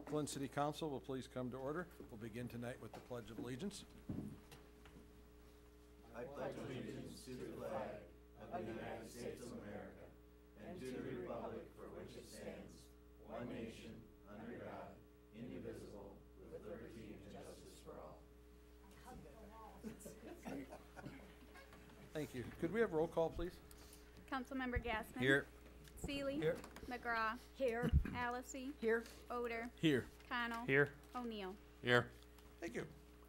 Clinton City Council will please come to order. We'll begin tonight with the Pledge of Allegiance. I pledge allegiance to the flag of the United States of America and to the republic for which it stands, one nation, under God, indivisible, with liberty and justice for all. Thank you. Could we have roll call, please? Councilmember Gassman. Here. Seeley. Here. McGraw. Here. Allacy. Here. Oder. Here. Connell. Here. O'Neill. Here. Thank you.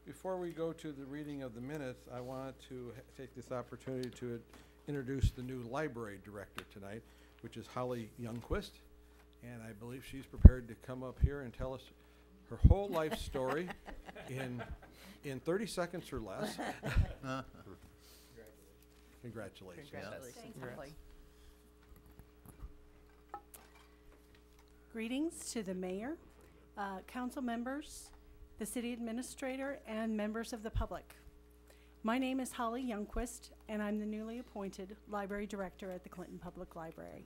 Before we go to the reading of the minutes, I want to take this opportunity to introduce the new library director tonight, which is Holly Youngquist. And I believe she's prepared to come up here and tell us her whole life story in 30 seconds or less. Congratulations. Congratulations, Thanks. Holly. Greetings to the mayor, council members, the city administrator, and members of the public. My name is Holly Youngquist, and I'm the newly appointed library director at the Clinton Public Library.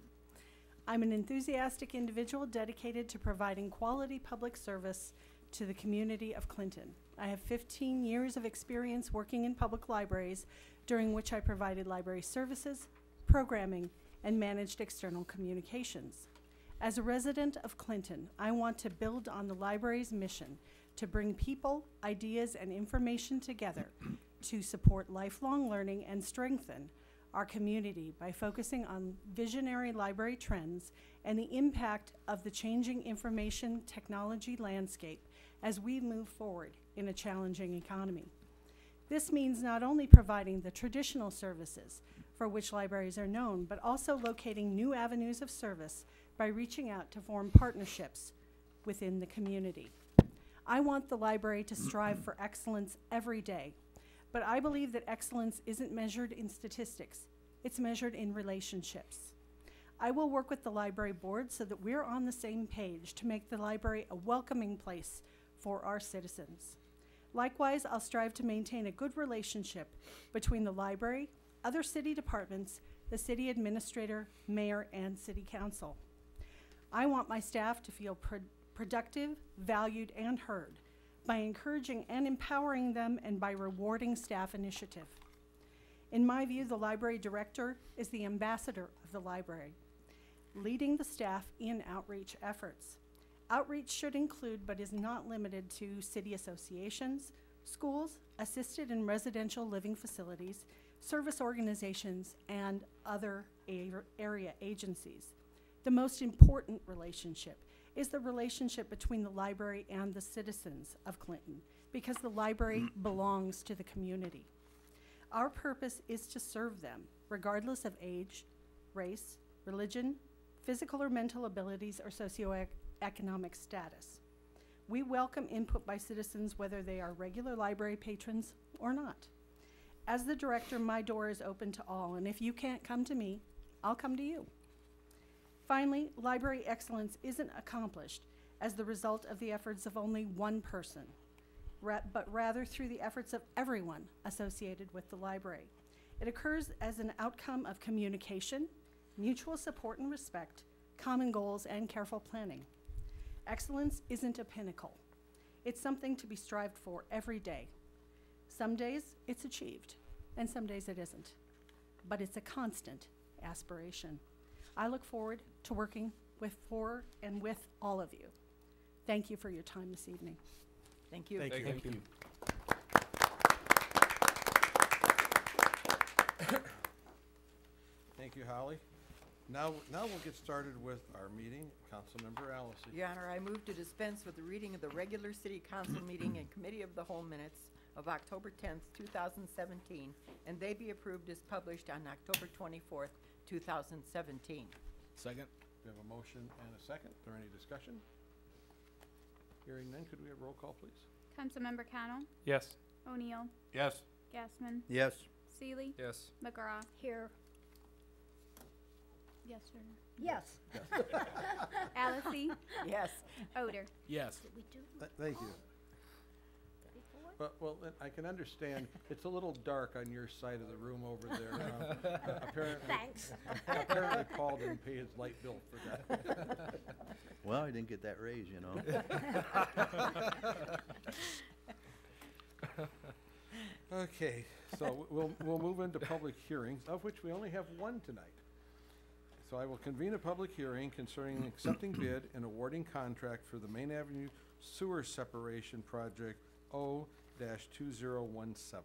I'm an enthusiastic individual dedicated to providing quality public service to the community of Clinton. I have 15 years of experience working in public libraries, during which I provided library services, programming, and managed external communications. As a resident of Clinton, I want to build on the library's mission to bring people, ideas, and information together to support lifelong learning and strengthen our community by focusing on visionary library trends and the impact of the changing information technology landscape as we move forward in a challenging economy. This means not only providing the traditional services for which libraries are known, but also locating new avenues of service by reaching out to form partnerships within the community. I want the library to strive for excellence every day, but I believe that excellence isn't measured in statistics, it's measured in relationships. I will work with the library board so that we're on the same page to make the library a welcoming place for our citizens. Likewise, I'll strive to maintain a good relationship between the library, other city departments, the city administrator, mayor, and city council. I want my staff to feel productive, valued, and heard by encouraging and empowering them and by rewarding staff initiative. In my view, the library director is the ambassador of the library, leading the staff in outreach efforts. Outreach should include, but is not limited to, city associations, schools, assisted and residential living facilities, service organizations, and other area agencies. The most important relationship is the relationship between the library and the citizens of Clinton, because the library belongs to the community. Our purpose is to serve them, regardless of age, race, religion, physical or mental abilities, or socioeconomic status. We welcome input by citizens whether they are regular library patrons or not. As the director, my door is open to all, and if you can't come to me, I'll come to you. Finally, library excellence isn't accomplished as the result of the efforts of only one person, but rather through the efforts of everyone associated with the library. It occurs as an outcome of communication, mutual support and respect, common goals, and careful planning. Excellence isn't a pinnacle. It's something to be strived for every day. Some days it's achieved, and some days it isn't. But it's a constant aspiration. I look forward to working for and with all of you. Thank you for your time this evening. Thank you. Thank you. Thank you. Thank you, Holly. Now we'll get started with our meeting. Councilmember Allacy. Your Honor, I move to dispense with the reading of the regular city council meeting and committee of the whole minutes of October 10th, 2017, and they be approved as published on October 24th, 2017. Second. We have a motion and a second. Is there any discussion? Hearing none, could we have roll call, please? Councilmember Connell. Yes. O'Neill. Yes. Gassman. Yes. Seeley. Yes. McGraw. Here. Yes, sir. Yes. Allacy. Yes. Oder. Yes. Thank you. Well, I can understand, it's a little dark on your side of the room over there. Apparently, Thanks. apparently Paul didn't pay his light bill for that. Well, I didn't get that raise, you know. Okay, so we'll move into public hearings, of which we only have one tonight. So I will convene a public hearing concerning accepting bid and awarding contract for the Main Avenue Sewer Separation Project O-2017.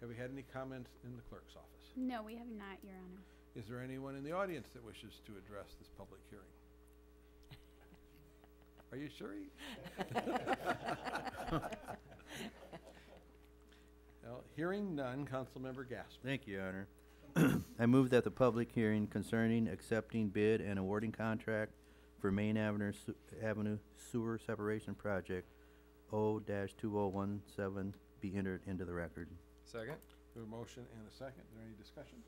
Have we had any comments in the clerk's office? No, we have not, Your Honor. Is there anyone in the audience that wishes to address this public hearing? Are you sure? Well, hearing none, Councilmember Gaspar. Thank you, Your Honor. I move that the public hearing concerning accepting bid and awarding contract for Main Avenue Sewer Separation Project O-2017 be entered into the record. Second? We have a motion and a second. Is there any discussion?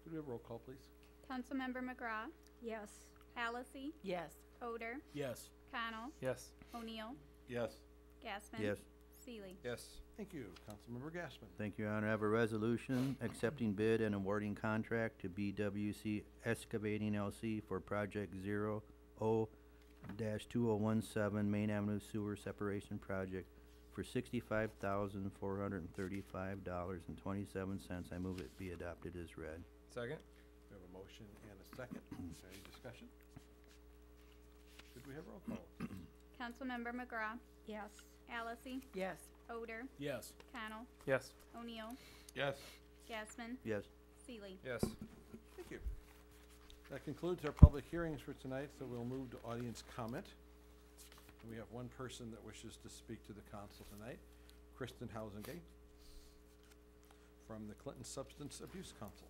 Could we have a roll call, please? Councilmember McGraw, Yes. Halsey, Yes. Odor, Yes. Connell, Yes. O'Neill, Yes. Gaspin. Yes. Seeley. Yes. Thank you, Councilmember Gaspin. Thank you, Your Honor. I have a resolution accepting bid and awarding contract to BWC Excavating LC for Project 0-2017 Main Avenue Sewer Separation Project for $65,435.27. I move it be adopted as read. Second? We have a motion and a second. Is there any discussion? Could we have roll call? Councilmember McGraw, Yes. Halsey, Yes. Odor, Yes. Connell, Yes. O'Neill, Yes. Gaspin, Yes. Seeley. Yes. Thank you. That concludes our public hearings for tonight, so we'll move to audience comment. And we have one person that wishes to speak to the council tonight, Kristen Hausengay from the Clinton Substance Abuse Council.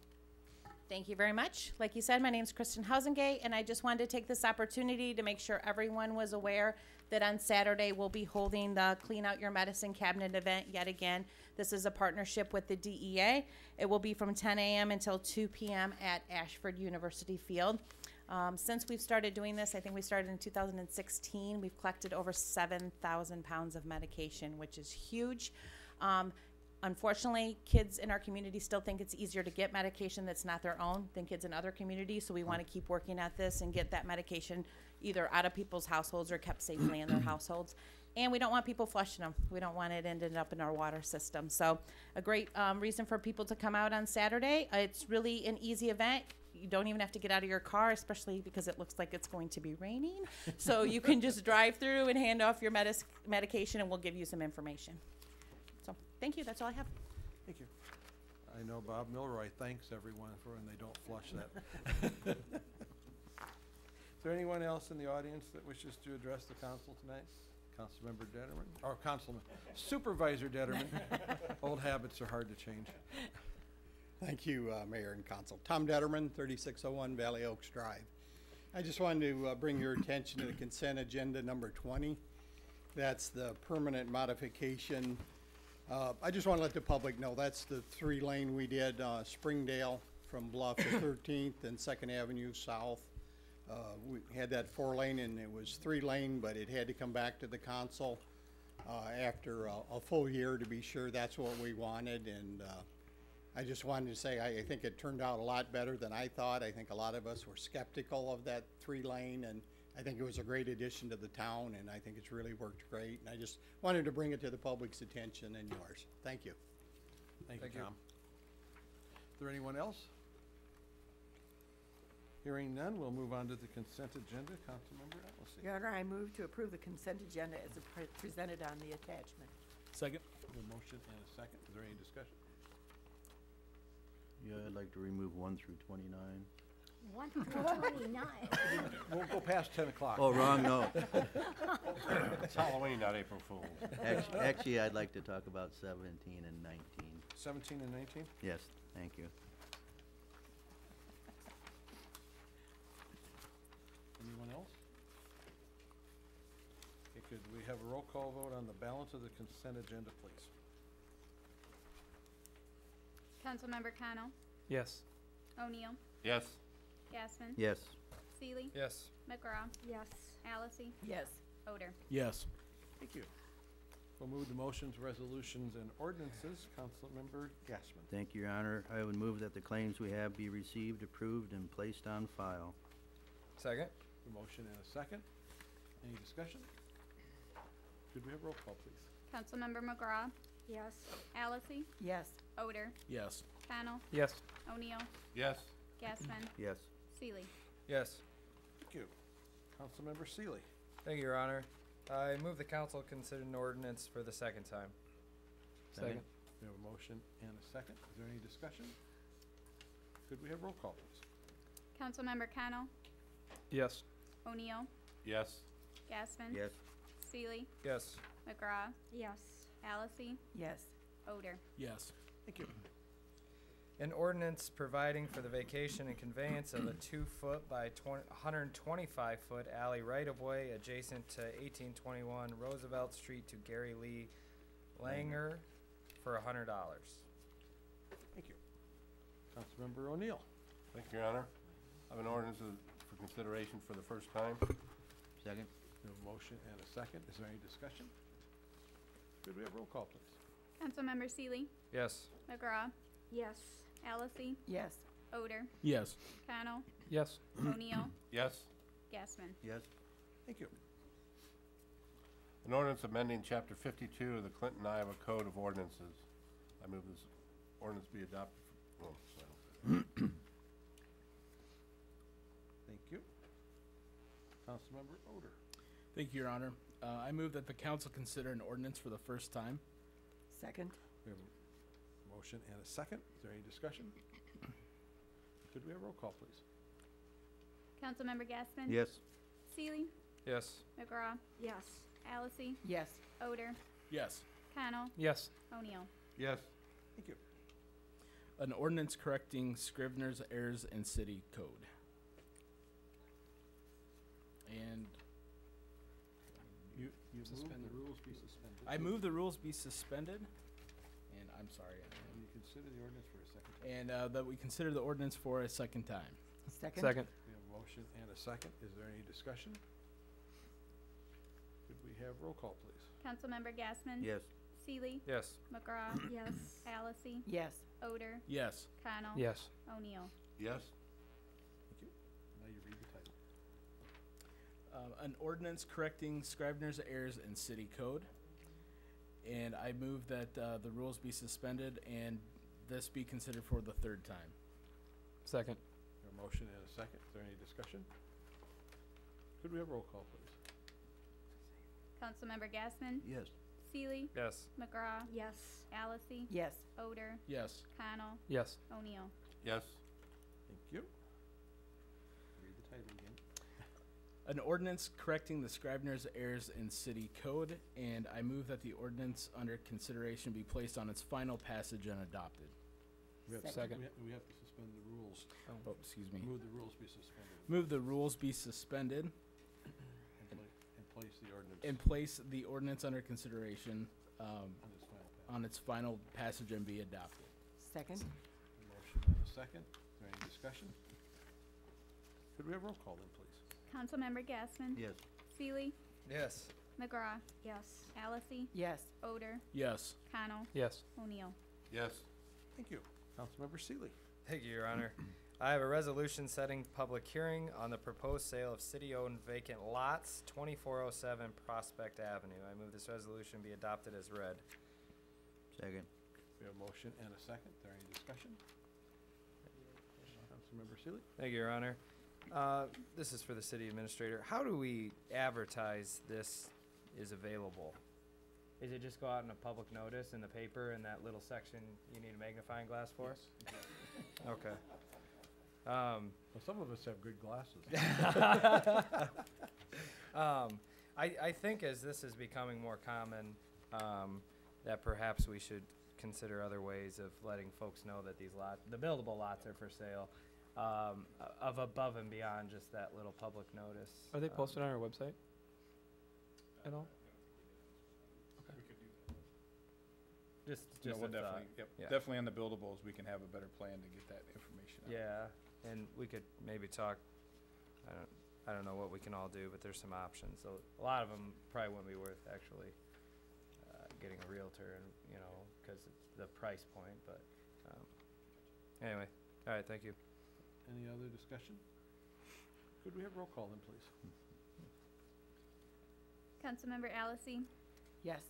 Thank you very much. Like you said, my name's Kristen Hausengay, and I just wanted to take this opportunity to make sure everyone was aware that on Saturday we'll be holding the Clean Out Your Medicine Cabinet event yet again. This is a partnership with the DEA. It will be from 10 a.m. until 2 p.m. at Ashford University Field. Since we've started doing this, I think we started in 2016, we've collected over 7,000 pounds of medication, which is huge. Unfortunately, kids in our community still think it's easier to get medication that's not their own than kids in other communities, so we want to keep working at this and get that medication either out of people's households or kept safely in their households. And we don't want people flushing them. We don't want it ending up in our water system. So a great reason for people to come out on Saturday. It's really an easy event. You don't even have to get out of your car, especially because it looks like it's going to be raining. So you can just drive through and hand off your medication, and we'll give you some information. So thank you. That's all I have. Thank you. I know Bob Milroy thanks everyone for when they don't flush that. Is there anyone else in the audience that wishes to address the council tonight? Councilmember Detterman, or Councilman, Supervisor Detterman. Old habits are hard to change. Thank you, Mayor and Council. Tom Detterman, 3601 Valley Oaks Drive. I just wanted to bring your attention to the consent agenda number 20. That's the permanent modification. I just want to let the public know that's the 3-lane we did, Springdale from Bluff to 13th and 2nd Avenue South. We had that 4-lane and it was 3-lane, but it had to come back to the council after a full year to be sure that's what we wanted. And I just wanted to say I think it turned out a lot better than I thought. I think a lot of us were skeptical of that 3-lane, and I think it was a great addition to the town, and I think it's really worked great. And I just wanted to bring it to the public's attention and yours. Thank you. Thank Thank you, you. Tom. Is there anyone else? Hearing none, we'll move on to the consent agenda. Councilmember Atlassian. Your Honor, I move to approve the consent agenda as presented on the attachment. Second? A motion and a second. Is there any discussion? Yeah, I'd like to remove 1 through 29. 1 through 29. We'll go past 10 o'clock. Oh, wrong note. It's Halloween, not April Fool. Actually, I'd like to talk about 17 and 19. 17 and 19? Yes, thank you. Anyone else? Okay, could we have a roll call vote on the balance of the consent agenda, please? Councilmember Connell, Yes. O'Neill, Yes. Gaspin, Yes. Seeley, Yes. McGraw, Yes. Halsey, Yes. Odor. Yes. Thank you. We'll move to motions, resolutions, and ordinances. Councilmember Gassman. Thank you, Your Honor. I would move that the claims we have be received, approved, and placed on file. Second? A motion and a second. Any discussion? Could we have roll call, please? Councilmember McGraw, Yes. Allison, Yes. Odor, Yes. Connell, Yes. O'Neill, Yes. Gassman, Yes. Seeley. Yes. Thank you. Councilmember Seeley. Thank you, Your Honor. I move the council consider an ordinance for the second time. Second. We have a motion and a second. Is there any discussion? Could we have roll call, please? Councilmember Connell, Yes. O'Neill, Yes. Gassman, Yes. Seeley, Yes. McGraw, Yes. Allison, Yes. Odor. Yes. Thank you. An ordinance providing for the vacation and conveyance of a 2-foot by 125-foot alley right-of-way adjacent to 1821 Roosevelt Street to Gary Lee Langer for $100. Thank you. Councilmember O'Neill. Thank you, Your Honor. I have an ordinance for consideration for the first time. Second. We have a motion and a second. Is there any discussion? Could we have roll call, please? Councilmember Seeley, Yes. McGraw, Yes. Allison, Yes. Odor, Yes. Connell, Yes. O'Neill, Yes. Gassman. Yes. Thank you. An ordinance amending Chapter 52 of the Clinton, Iowa Code of Ordinances. I move this ordinance be adopted. Thank you. Councilmember Odor. Thank you, Your Honor. I move that the council consider an ordinance for the first time. Second? We have a motion and a second. Is there any discussion? Could we have roll call, please? Councilmember Gassman, Yes. Seeley, Yes. McGraw, Yes. Allison, Yes. Odor, Yes. Connell, Yes. O'Neill. Yes. Thank you. An ordinance correcting Scrivener's errors in city code. And You move the Suspended. rules be suspended. I move the rules be suspended. And I'm sorry. And you consider the ordinance for a second time. And that we consider the ordinance for a second time. Second? Second. We have a motion and a second. Is there any discussion? Could we have roll call, please? Councilmember Gassman, Yes. Seeley, Yes. McGraw, Yes. Allison, Yes. Odor, Yes. Connell, Yes. O'Neill. Yes. Thank you. Now you read the title. An ordinance correcting Scrivener's errors in city code. And I move that the rules be suspended and this be considered for the third time. Second. We have a motion and a second. Is there any discussion? Could we have roll call, please? Councilmember Gassman, Yes. Seeley, Yes. McGraw, Yes. Allison, Yes. Odor, Yes. Connell, Yes. O'Neill. Yes. Thank you. Read the title again. An ordinance correcting the Scrivener's errors in city code, and I move that the ordinance under consideration be placed on its final passage and adopted. We have to- Second. We have to suspend the rules. Oh, excuse me. Move the rules be suspended Move the rules be suspended and place the ordinance and place the ordinance under consideration on its final passage. on its final passage and be adopted. Second? A motion and a second. Is there any discussion? Could we have roll call then, please? Councilmember Gassman, Yes. Seeley, Yes. McGraw, Yes. Allison, Yes. Odor, Yes. Connell, Yes. O'Neill. Yes. Thank you. Councilmember Seeley. Thank you, Your Honor. I have a resolution setting public hearing on the proposed sale of city-owned vacant lots, 2407 Prospect Avenue. I move this resolution be adopted as read. Second. We have a motion and a second. Is there any discussion? Councilmember Seeley. Thank you, Your Honor. This is for the city administrator. How do we advertise this is available? Is it just go out in a public notice in the paper in that little section you need a magnifying glass for? Okay. Well, some of us have good glasses. I think as this is becoming more common, that perhaps we should consider other ways of letting folks know that these the buildable lots are for sale, of above and beyond just that little public notice. Are they posted on our website at all? Just No, a we'll thought. definitely, yep, Yeah. definitely on the buildables, we can have a better plan to get that information out. Yeah, and we could maybe talk, I don't know what we can all do, but there's some options. So a lot of them probably wouldn't be worth actually getting a realtor and, you know, because the price point, but, anyway, all right, thank you. Any other discussion? Could we have roll call then, please? Councilmember Allison, Yes.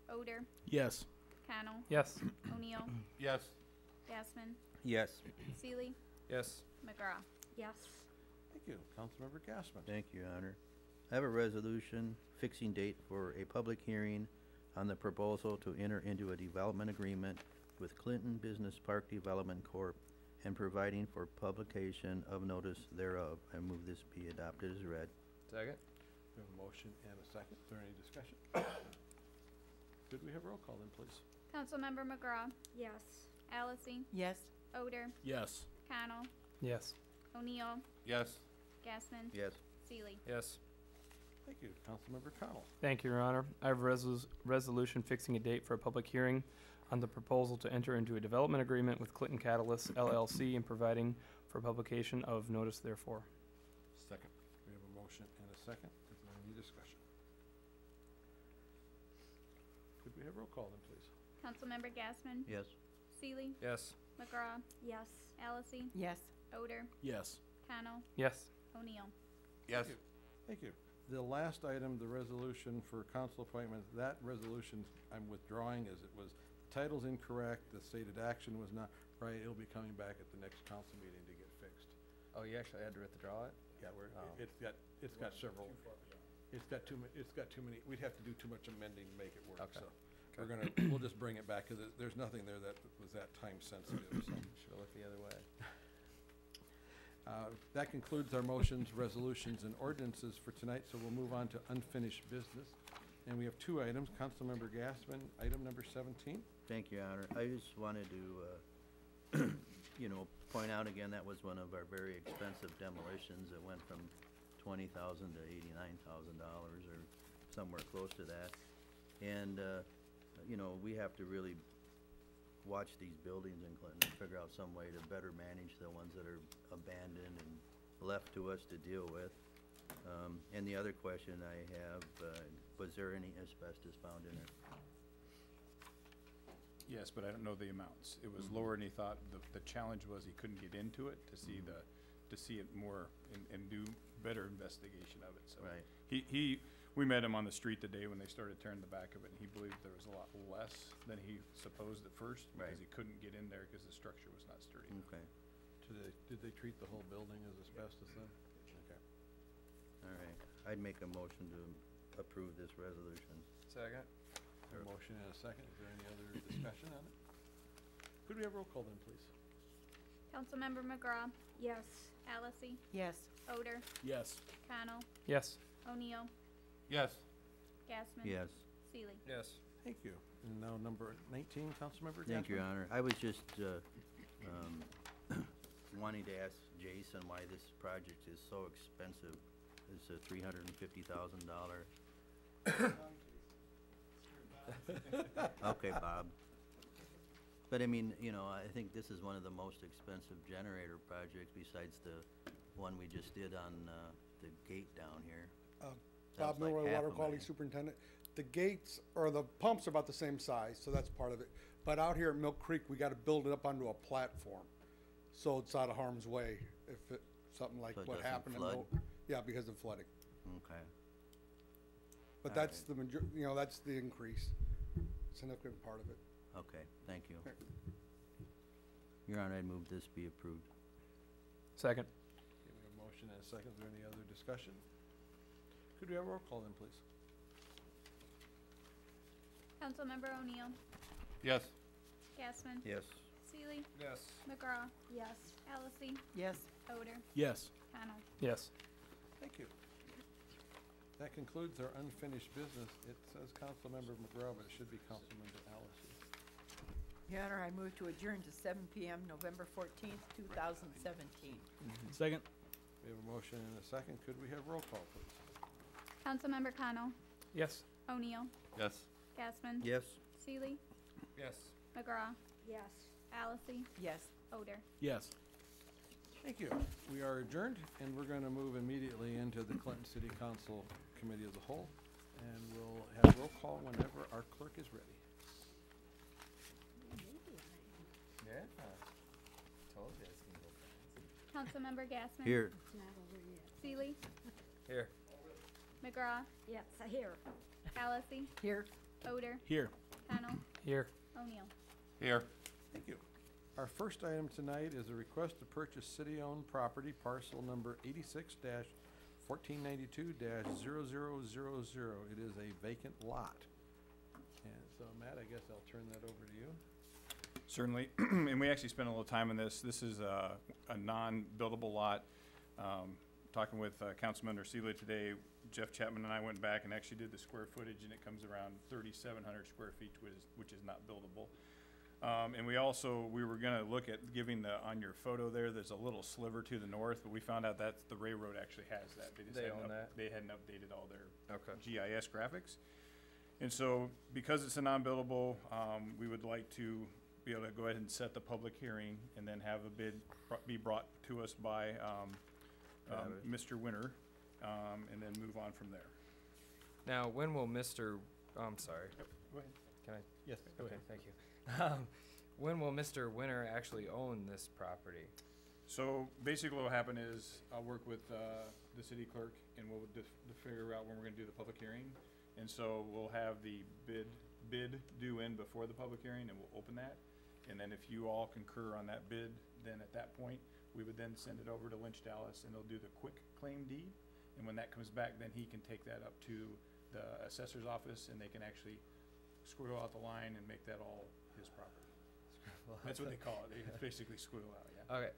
Odor, Yes. Connell, Yes. O'Neill, Yes. Gassman, Yes. Seely, Yes. McGraw. Yes. Thank you. Councilmember Gassman. Thank you, Your Honor. I have a resolution fixing date for a public hearing on the proposal to enter into a development agreement with Clinton Business Park Development Corp. And providing for publication of notice thereof. I move this be adopted as read. Second? We have a motion and a second. Is there any discussion? Could we have roll call then, please? Councilmember McGraw, Yes. Allison, Yes. Odor, Yes. Connell, Yes. O'Neill, Yes. Gassman, Yes. Seely. Yes. Thank you. Councilmember Connell. Thank you, Your Honor. I have a resolution fixing a date for a public hearing on the proposal to enter into a development agreement with Clinton Catalyst LLC and providing for publication of notice therefore. Second. We have a motion and a second. Is there any discussion? Could we have roll call then, please? Councilmember Gassman, Yes. Seely, Yes. McGraw, Yes. Allison, Yes. Odor, Yes. Connell, Yes. O'Neill. Yes. Thank you. The last item, the resolution for council appointments, that resolution I'm withdrawing as it was, the title's incorrect, the stated action was not right. It'll be coming back at the next council meeting to get fixed. Oh, you actually had to withdraw it? Yeah, Oh. it's got several, it's got too many, we'd have to do too much amending to make it work, Okay. so. We'll just bring it back, cause there's nothing there that was that time sensitive, so. Should've looked the other way. That concludes our motions, resolutions, and ordinances for tonight, so we'll move on to unfinished business. And we have two items. Councilmember Gassman, item number 17. Thank you, Your Honor. I just wanted to, point out again, that was one of our very expensive demolitions. It went from $20,000 to $89,000 or somewhere close to that. And, we have to really watch these buildings in Clinton and figure out some way to better manage the ones that are abandoned and left to us to deal with. And the other question I have, was there any asbestos found in it? Yes, but I don't know the amounts. It was lower than he thought. The challenge was he couldn't get into it to see to see it more and do better investigation of it, so. Right. We met him on the street today when they started tearing the back of it, and he believed there was a lot less than he supposed at first, Right. because he couldn't get in there because the structure was not sturdy enough. Okay, Did they treat the whole building as asbestos then? Okay. all right. I'd make a motion to approve this resolution. Second? A motion and a second. Is there any other discussion on it? Could we have roll call then, please? Councilmember McGraw, Yes. Allison, Yes. Odor, Yes. Connell, Yes. O'Neill, Yes. Gassman. Yes. Seely. Yes. Thank you. And now number 19, Councilmember Gassman. Thank you, Your Honor. I was just, wanting to ask Jason why this project is so expensive. It's a $350,000. Okay, Bob. But I mean, I think this is one of the most expensive generator projects besides the one we just did on, the gate down here. Bob Sounds like Milroy, half Water a Quality million. Superintendent. The gates, or the pumps are about the same size, so that's part of it. But out here at Milk Creek, we gotta build it up onto a platform, so it's out of harm's way if something like So it what doesn't happened. flood? Yeah, because of flooding. Okay. But All that's right. that's the increase, significant part of it. Okay, thank you. Okay. Your Honor, I move this be approved. Second? Okay, we have a motion and a second. Is there any other discussion? Could we have roll call then, please? Councilmember O'Neill, Yes. Gassman, Yes. Seely, Yes. McGraw, Yes. Allison, Yes. Odor, Yes. Connell. Yes. Thank you. That concludes our unfinished business. It says Councilmember McGraw, but it should be Councilmember Allison. Your Honor, I move to adjourn to 7 PM, November 14th, 2017. Second. We have a motion and a second. Could we have roll call, please? Councilmember Connell, Yes. O'Neill, Yes. Gassman, Yes. Seely, Yes. McGraw, Yes. Allison, Yes. Odor. Yes. Thank you. We are adjourned, and we're going to move immediately into the Clinton City Council Committee of the Whole. And we'll have roll call whenever our clerk is ready. Yeah. Told you it's gonna go fast. Councilmember Gassman. Here. It's not over yet. Seeley, Here. McGraw, Yes, I hear. Allison, Here. Odor, Here. Connell, Here. O'Neill. Here. Thank you. Our first item tonight is a request to purchase city-owned property parcel number 86-1492-0000. It is a vacant lot. And so, Matt, I guess I'll turn that over to you. Certainly, and we actually spent a little time on this. This is a non-buildable lot. Talking with Councilmember Seeley today, Jeff Chapman and I went back and actually did the square footage, and it comes around 3,700 square feet, which is not buildable. And we were gonna look at giving on your photo there, there's a little sliver to the north, but we found out that the railroad actually has that. They own that? They hadn't updated all their Okay. GIS graphics. And so, because it's a non-buildable, we would like to be able to go ahead and set the public hearing and then have a bid be brought to us by Mr. Winter, and then move on from there. Now, when will Mr. I'm sorry. Go ahead. Can I? Yes, go Okay, ahead. thank you. When will Mr. Winter actually own this property? So basically what will happen is I'll work with the city clerk and we'll figure out when we're gonna do the public hearing. And so we'll have the bid due in before the public hearing, and we'll open that. And then if you all concur on that bid, then at that point, we would then send it over to Lynch Dallas and they'll do the quick claim deed. And when that comes back, then he can take that up to the assessor's office and they can actually squiggle out the line and make that all his property. That's what they call it. They basically squiggle out, yeah. Okay.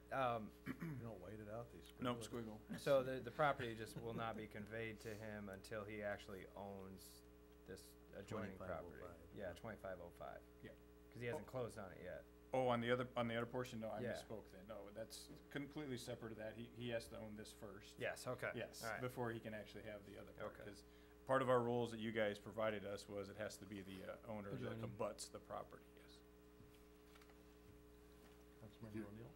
You don't wait it out, these. Nope, squiggle. So the property just will not be conveyed to him until he actually owns this adjoining property. 2505. Yeah, 2505. Yeah. Because he hasn't closed on it yet. Oh, on the other portion, no, I Yeah. misspoke then. No, that's completely separate of that. He has to own this first. Yes. Okay. Yes, All right. before he can actually have the other part. Okay. Because part of our rules that you guys provided us was it has to be the owner that Adjoining. abuts the property, yes. Councilmember O'Neill?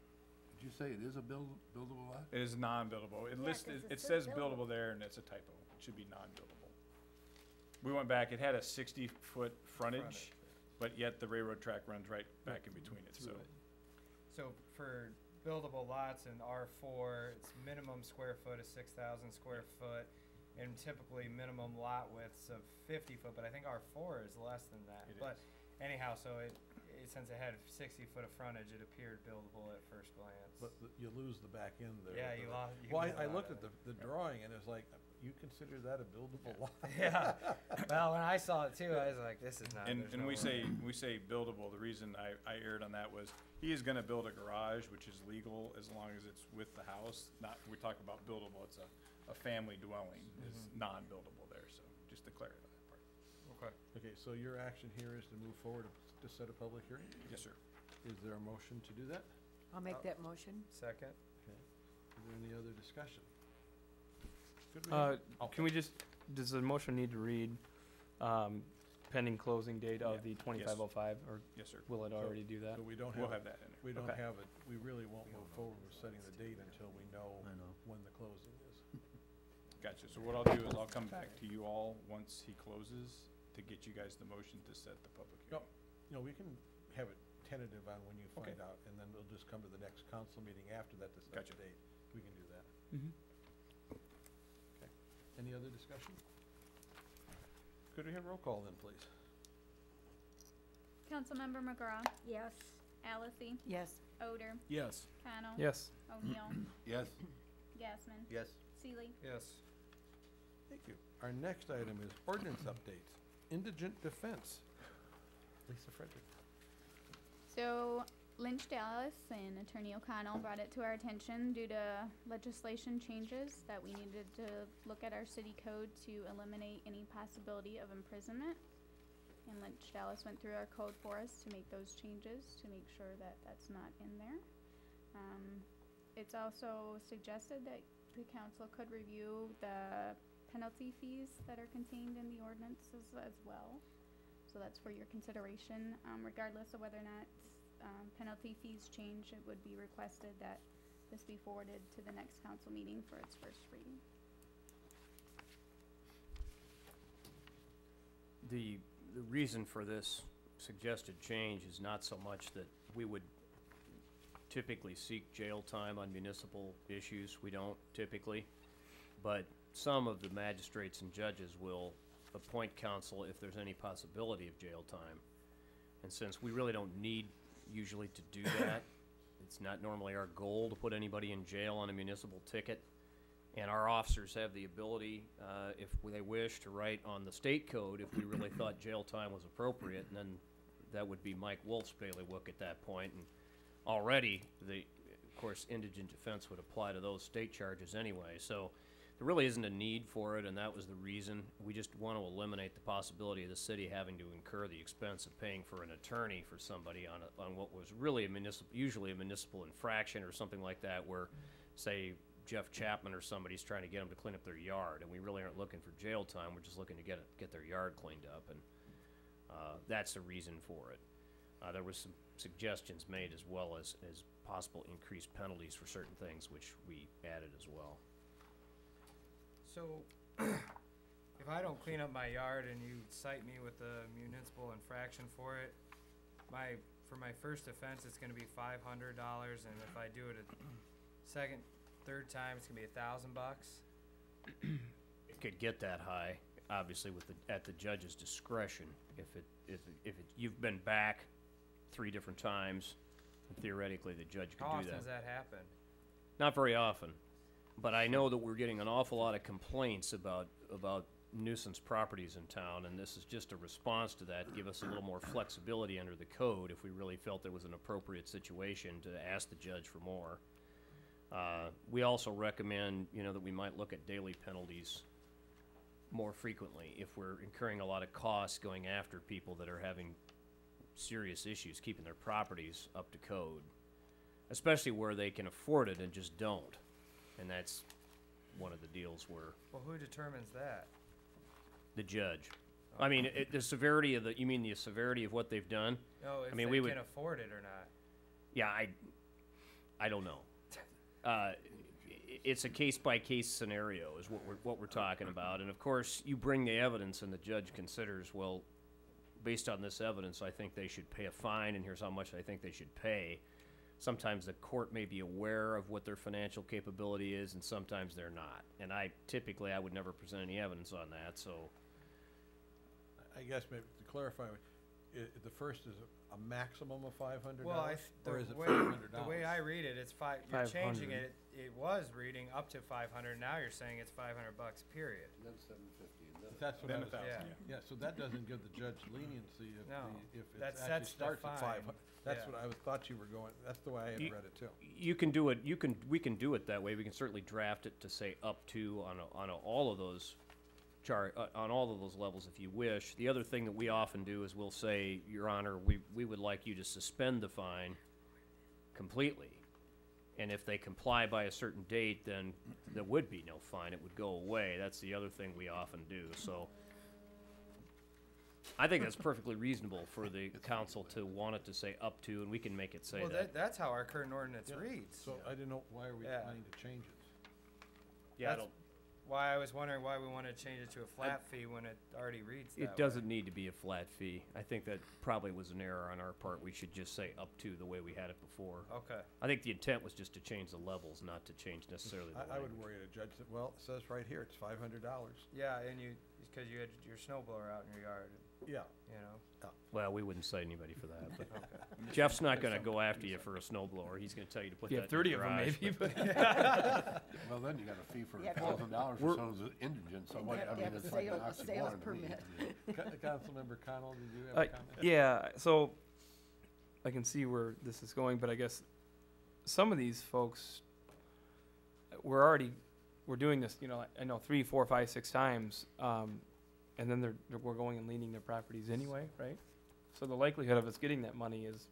Did you say it is a buildable lot? It is non-buildable. It 'cause it it says says buildable there and it's a typo. It should be non-buildable. We went back, it had a 60-foot frontage, but yet the railroad track runs right back in between it, so. So for buildable lots in R4, it's minimum square foot of 6,000 square foot, and typically minimum lot widths of 50 foot. But I think R4 is less than that. It But is. anyhow, so since it had 60 foot of frontage, it appeared buildable at first glance. But you lose the back end there. Yeah, of you the- lost. Well, I looked at the drawing and it's like, you consider that a buildable lot? Yeah. Well, when I saw it too, I was like, "This is not." And, there's and no we way. say buildable, the reason I erred on that was, he is gonna build a garage, which is legal as long as it's with the house, not, we talk about buildable, it's a family dwelling is non-buildable there, so, just to clarify that part. Okay. Okay, so your action here is to move forward to set a public hearing? Yes, sir. Is there a motion to do that? I'll make that motion. Second. Okay. Is there any other discussion? Could we have- Can we just, does the motion need to read, pending closing date Yeah, of the 2505, or Yes, sir. will it So- already do that? So we don't We'll have, have that in there. we don't Okay. have it, we really won't move forward with setting the date until we know I know. when the closing is. Gotcha, so what I'll do is I'll come back to you all once he closes to get you guys the motion to set the public hearing. You know, we can have it tentative on when you find Okay. out, and then we'll just come to the next council meeting after that to set Gotcha. the date. We can do that. Mhm. Okay. Any other discussion? Could we have roll call then, please? Councilmember McGraw, Yes. Allison, Yes. Odor, Yes. Connell, Yes. O'Neill, Yes. Gassman, Yes. Seeley. Yes. Thank you. Our next item is ordinance updates. Indigent defense. Lisa Frederick. So Lynch Dallas and Attorney O'Connell brought it to our attention due to legislation changes that we needed to look at our city code to eliminate any possibility of imprisonment. And Lynch Dallas went through our code for us to make those changes, to make sure that that's not in there. It's also suggested that the council could review the penalty fees that are contained in the ordinances as well. So that's for your consideration. Regardless of whether or not penalty fees change, it would be requested that this be forwarded to the next council meeting for its first reading. The reason for this suggested change is not so much that we would typically seek jail time on municipal issues. We don't typically. But some of the magistrates and judges will appoint counsel if there's any possibility of jail time. And since we really don't need usually to do that, it's not normally our goal to put anybody in jail on a municipal ticket. And our officers have the ability, if they wish, to write on the state code if we really thought jail time was appropriate, and then that would be Mike Wolf's bailiwick at that point. And already, of course, indigent defense would apply to those state charges anyway. So there really isn't a need for it, and that was the reason. We just want to eliminate the possibility of the city having to incur the expense of paying for an attorney for somebody on what was really usually a municipal infraction or something like that, where, say, Jeff Chapman or somebody's trying to get them to clean up their yard, and we really aren't looking for jail time. We're just looking to get their yard cleaned up, and that's the reason for it. There was some suggestions made as well as possible increased penalties for certain things, which we added as well. So, if I don't clean up my yard and you cite me with a municipal infraction for it, for my first offense, it's gonna be $500, and if I do it a second, third time, it's gonna be $1,000. It could get that high, obviously, at the judge's discretion. If you've been back 3 different times, theoretically the judge could How do often that. does that happen? Not very often, but I know that we're getting an awful lot of complaints about nuisance properties in town, and this is just a response to that, give us a little more flexibility under the code if we really felt there was an appropriate situation to ask the judge for more. We also recommend, that we might look at daily penalties more frequently if we're incurring a lot of costs going after people that are having serious issues keeping their properties up to code, especially where they can afford it and just don't. And that's one of the deals where Well, who determines that? the judge. I mean, the severity of you mean the severity of what they've done? No, if I mean, they we would. can afford it or not. Yeah, I don't know. It's a case-by-case scenario is what we're talking about. And of course, you bring the evidence and the judge considers, well, based on this evidence, I think they should pay a fine, and here's how much I think they should pay. Sometimes the court may be aware of what their financial capability is, and sometimes they're not. And I would never present any evidence on that, so. I guess maybe to clarify, the first is a maximum of $500? Well, or is it $500? the way I read it, it's you're 500. changing it. It was reading up to 500. Now you're saying it's $500 period. And then 750, and then. That's what I Then was, 1,000, yeah. yeah, so that doesn't give the judge leniency if No, if that it actually sets the starts at fine. 500. That's Yeah. what I thought you were going, that's the way I had You- read it too. You can do it. We can do it that way. We can certainly draft it to say up to on all of those on all of those levels if you wish. The other thing that we often do is we'll say, Your Honor, we would like you to suspend the fine completely, and if they comply by a certain date, then there would be no fine. It would go away. That's the other thing we often do. So I think that's perfectly reasonable for the council to want it to say up to, and we can make it say Well, that. that's how our current ordinance Yeah. reads. So I didn't know, why are we Yeah. planning to change it? Yeah, I That's don't. why I was wondering why we wanted to change it to a flat fee when it already reads that It way. doesn't need to be a flat fee. I think that probably was an error on our part. We should just say up to the way we had it before. Okay. I think the intent was just to change the levels, not to change necessarily the I would language. worry at a judge that, well, it says right here, it's $500. Yeah, and because you had your snow blower out in your yard, Yeah. you know. Well, we wouldn't cite anybody for that, but Jeff's not gonna go after you for a snow blower. He's gonna tell you to put You that have in your 30 of them garage, maybe, but- but. Well, then you got a fee for Yeah, $1,000 for we're- someone who's indigent, so You what, have I to mean, have a it's like an sales- sales oxymoron to me. permit. Councilmember Connell, did you have a comment? Yeah, so I can see where this is going, but I guess some of these folks, we're doing this, I know 3, 4, 5, 6 times, and then we're going and leaning their properties anyway, right? So the likelihood of us getting that money is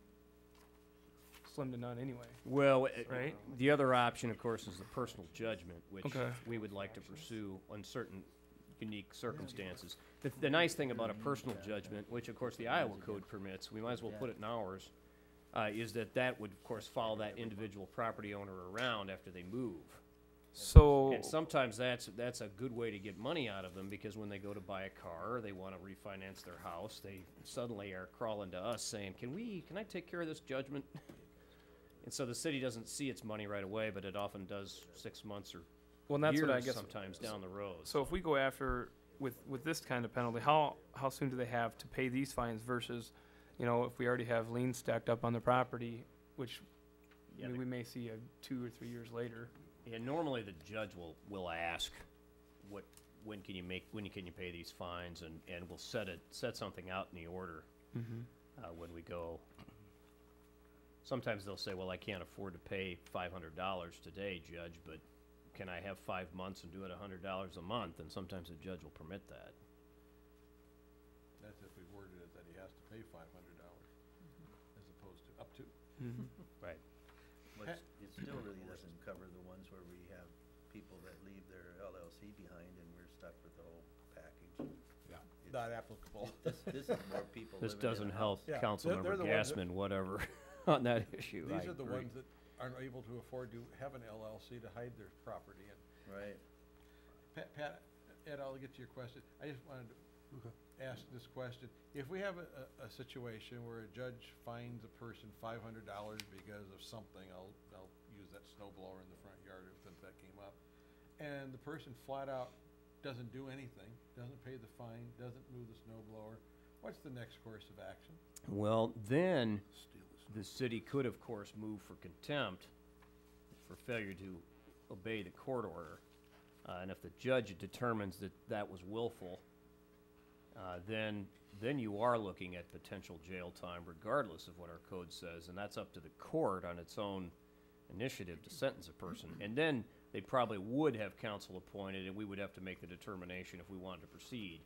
slim to none anyway. Well, Right. the other option, of course, is the personal judgment, which Okay. we would like to pursue on certain unique circumstances. The nice thing about a personal judgment, which of course the Iowa code permits, we might as well put it in ours, is that would of course follow that individual property owner around after they move. So, And sometimes that's a good way to get money out of them, because when they go to buy a car or they want to refinance their house, they suddenly are crawling to us saying, can I take care of this judgment? And so the city doesn't see its money right away, but it often does 6 months or well, and that's years what I guess. sometimes down the road. So if we go after with this kind of penalty, how soon do they have to pay these fines versus, if we already have liens stacked up on the property, which Yeah, we may see 2 or 3 years later. Yeah, normally the judge will ask, when can you pay these fines, and we'll set something out in the order when we go. Sometimes they'll say, well, I can't afford to pay $500 today, Judge, but can I have 5 months and do it $100 a month? And sometimes the judge will permit that. That's if we worded it that he has to pay $500 as opposed to up to. Right. But it still really doesn't cover the ones where we have people that leave their LLC behind and we're stuck with the whole package. Yeah, not applicable. This is more people This living in doesn't a help house. Yeah, Councilmember they're the ones that- Gassman, whatever, on that issue. These I are the agree. ones that aren't able to afford to have an LLC to hide their property in. Right. Pat, Ed, I'll get to your question. I just wanted to ask this question. If we have a situation where a judge fines a person $500 because of something, I'll use that snow blower in the front yard since that came up, and the person flat out doesn't do anything, doesn't pay the fine, doesn't move the snow blower, what's the next course of action? Well, then the city could, of course, move for contempt for failure to obey the court order. And if the judge determines that that was willful, then you are looking at potential jail time regardless of what our code says, and that's up to the court on its own initiative to sentence a person. And then they probably would have counsel appointed, and we would have to make the determination if we wanted to proceed.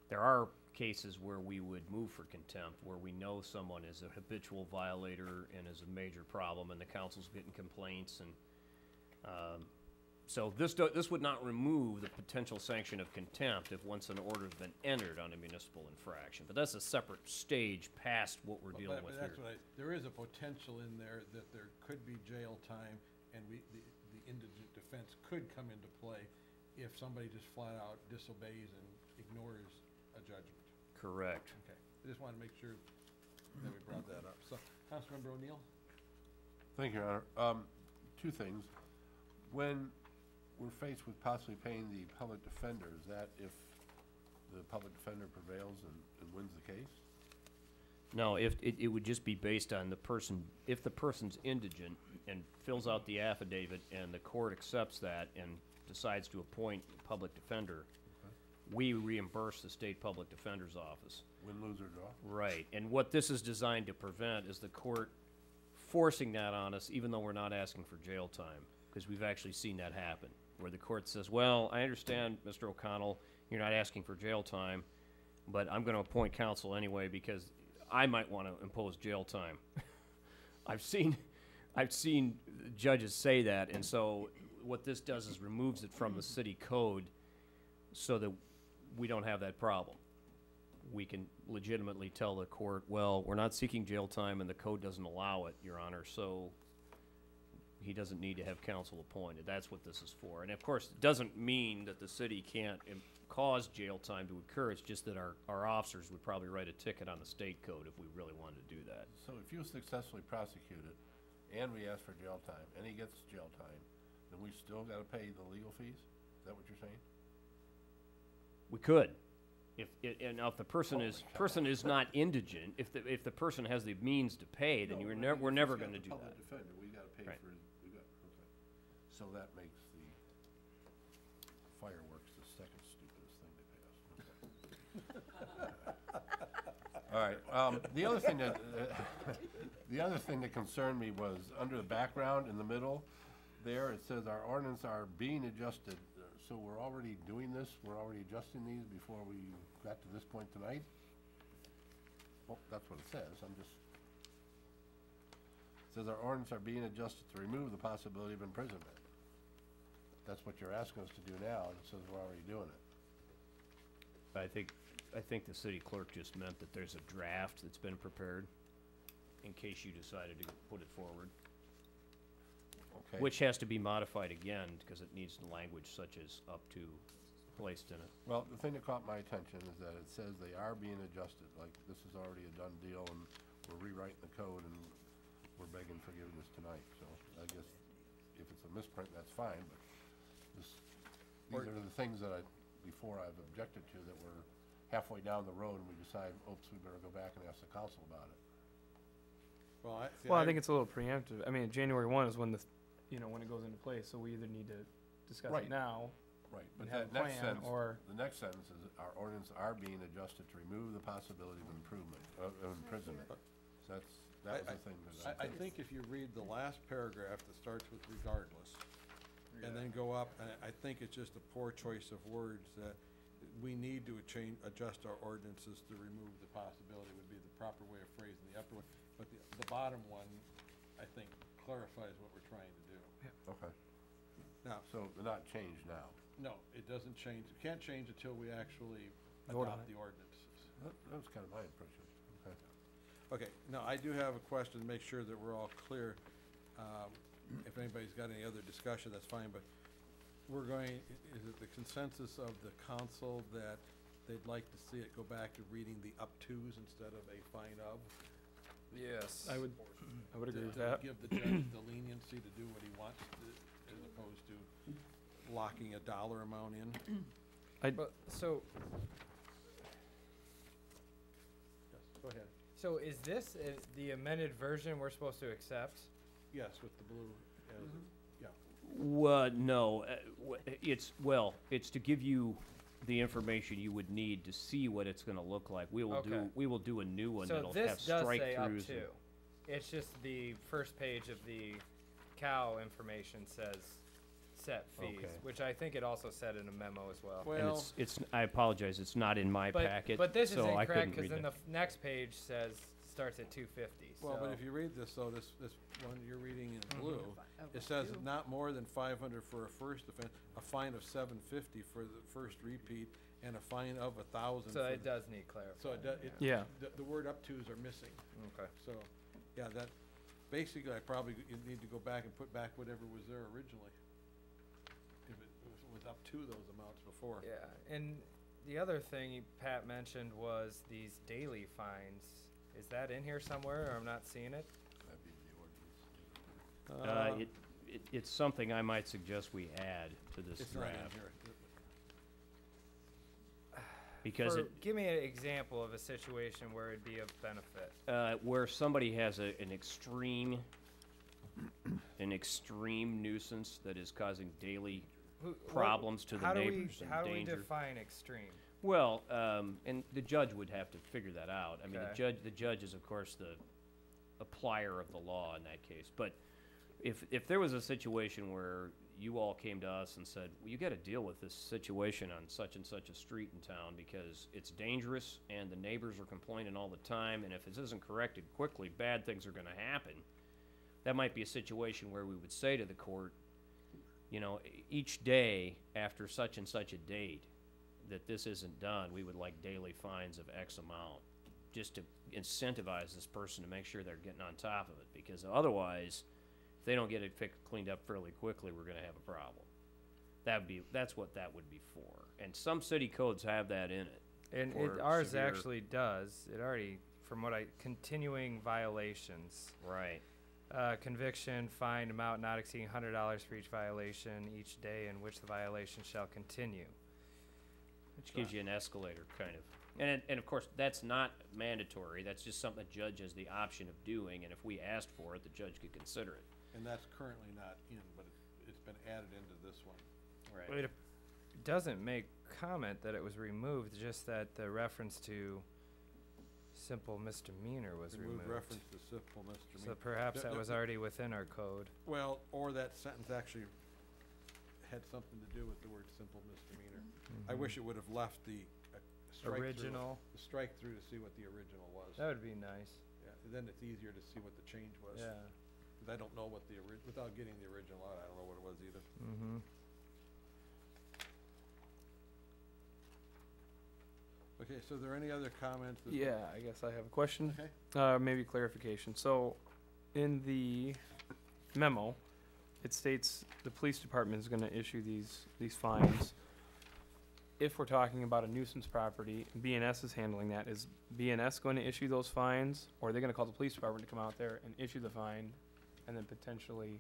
There are cases where we would move for contempt, where we know someone is a habitual violator and is a major problem, and the council's getting complaints, and so this would not remove the potential sanction of contempt if once an order's been entered on a municipal infraction. But that's a separate stage past what we're dealing with But here. that's there is a potential in there that there could be jail time, and the indigent defense could come into play if somebody just flat out disobeys and ignores a judgment. Correct. Okay, I just wanted to make sure that we brought that up. So, Councilmember O'Neill? Thank you, Your Honor. Two things. When we're faced with possibly paying the public defender, is that if the public defender prevails and wins the case? No, if it would just be based on the person, if the person's indigent and fills out the affidavit and the court accepts that and decides to appoint a public defender, we reimburse the state public defender's office. Win, lose, or draw? Right, and what this is designed to prevent is the court forcing that on us, even though we're not asking for jail time, because we've actually seen that happen, where the court says, well, I understand, Mr. O'Connell, you're not asking for jail time, but I'm going to appoint counsel anyway because I might want to impose jail time. I've seen judges say that, and so what this does is removes it from the city code so that we don't have that problem. We can legitimately tell the court, well, we're not seeking jail time and the code doesn't allow it, Your Honor, so he doesn't need to have counsel appointed. That's what this is for. And of course, it doesn't mean that the city can't cause jail time to occur. It's just that our officers would probably write a ticket on the state code if we really wanted to do that. So if you successfully prosecute it, and we ask for jail time, and he gets jail time, then we still gotta pay the legal fees? Is that what you're saying? We could. If the person Holy is cow. not indigent, if the person has the means to pay, then we're never going to do that. Public defender, we gotta pay Right. for, okay. So that makes the fireworks the second stupidest thing they passed. All right, the other thing that concerned me was under the background in the middle there, it says our ordinance are being adjusted. So we're already doing this, we're already adjusting these before we got to this point tonight? Well, that's what it says, it says our ordinance are being adjusted to remove the possibility of imprisonment. That's what you're asking us to do now, and it says we're already doing it. I think the city clerk just meant that there's a draft that's been prepared in case you decided to put it forward. Okay. which has to be modified again, because it needs language such as up to placed in it. Well, the thing that caught my attention is that it says they are being adjusted, like this is already a done deal and we're rewriting the code and we're begging forgiveness tonight, so I guess if it's a misprint, that's fine, but these are the things that before I've objected to, that we're halfway down the road and we decide, oops, we better go back and ask the council about it. Well, I think it's a little preemptive. I mean, January 1 is when when it goes into place, so we either need to discuss Right. it now. Right, and but have that a next plan, sentence, or the next sentence is, our ordinance are being adjusted to remove the possibility of improvement, of imprisonment. So that was the thing that I think if you read the last paragraph that starts with regardless, and then go up, and I think it's just a poor choice of words, that we need to adjust our ordinances to remove the possibility would be the proper way of phrasing the upper one. But the bottom one, I think, clarifies what we're trying to do. Okay, Now, so they're not changed now. no, it doesn't change, it can't change until we actually Vote on adopt it. the ordinances. That was kind of my impression, okay. Okay, now I do have a question to make sure that we're all clear. If anybody's got any other discussion, that's fine, but we're going, is it the consensus of the council that they'd like to see it go back to reading the up tos instead of a fine of? Yes. I would agree with To that. give the judge the leniency to do what he wants, as opposed to locking a dollar amount in? But, so, Yes, go ahead. so is this the amended version we're supposed to accept? Yes, with the blue, yeah. No, it's to give you the information you would need to see what it's gonna look like. We will Okay. do a new one So that'll have this does say up strike-throughs. to. It's just the first page of the cow information says set fees, Okay. which I think it also said in a memo as well. And Well, I apologize, it's not in my packet, But this is so I incorrect, couldn't because read then that. the next page starts at 250, well, but so- if you read this, though, this one you're reading in blue, Of it says two. not more than 500 for a first offense, a fine of $750 for the first repeat, and a fine of 1,000. So it does need clarifying. So Yeah. the word up tos are missing. Okay. So, yeah, that, basically, you need to go back and put back whatever was there originally. If it was up to those amounts before. Yeah, and the other thing Pat mentioned was these daily fines. Is that in here somewhere, or I'm not seeing it? That'd be the ordinance. It's something I might suggest we add to this It's not in draft, here. because Give me an example of a situation where it'd be of benefit. where somebody has an extreme nuisance that is causing daily problems to the How do neighbors and How do we danger. define extreme? Well, and the judge would have to figure that out. I mean, Okay. the judge is, of course, the applier of the law in that case. But if there was a situation where you all came to us and said, well, you gotta deal with this situation on such and such a street in town because it's dangerous and the neighbors are complaining all the time, and if this isn't corrected quickly, bad things are gonna happen. That might be a situation where we would say to the court, each day after such and such a date, that this isn't done, we would like daily fines of X amount, just to incentivize this person to make sure they're getting on top of it, because otherwise, if they don't get it cleaned up fairly quickly, we're gonna have a problem. That's what that would be for, and some city codes have that in it. And for ours severe- actually does. It already, from what continuing violations. Right. Conviction, fine amount not exceeding $100 for each violation each day in which the violation shall continue. Which gives you an escalator, kind of. And of course, that's not mandatory, that's just something the judge has the option of doing, and if we asked for it, the judge could consider it. And that's currently not in, but it's been added into this one. But it doesn't make comment that it was removed, just that the reference to simple misdemeanor was Remove removed. reference to simple misdemeanor. So perhaps The- that the- was already within our code. Well, or that sentence actually had something to do with the word simple misdemeanor. I wish it would have left the strike through. Original. The strike through to see what the original was. That would be nice. Yeah, then it's easier to see what the change was. Yeah. 'Cause I don't know what without getting the original out, I don't know what it was either. Mm-hmm. Okay, so are there any other comments? Yeah, I guess I have a question. Okay. Maybe clarification. So, in the memo, it states the police department is gonna issue these fines. If we're talking about a nuisance property, BNS is handling that, is BNS going to issue those fines? Or are they gonna call the police department to come out there and issue the fine, and then potentially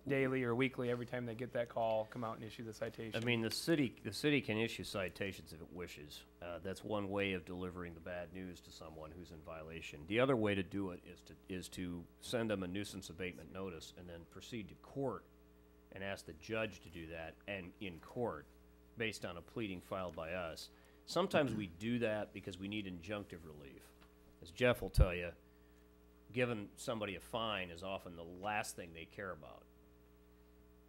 daily or weekly, every time they get that call, come out and issue the citation? I mean, the city can issue citations if it wishes. That's one way of delivering the bad news to someone who's in violation. The other way to do it is to send them a nuisance abatement notice and then proceed to court and ask the judge to do that, and in court, based on a pleading filed by us. Sometimes we do that because we need injunctive relief. As Jeff will tell you, giving somebody a fine is often the last thing they care about.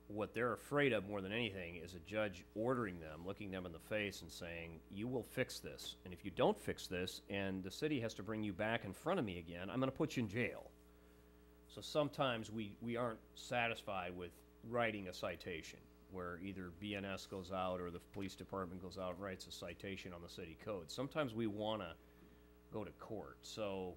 What they're afraid of more than anything is a judge ordering them, looking them in the face and saying, you will fix this. And if you don't fix this and the city has to bring you back in front of me again, I'm going to put you in jail. So sometimes we aren't satisfied with writing a citation, where either BNS goes out or the police department goes out and writes a citation on the city code. Sometimes we want to go to court. So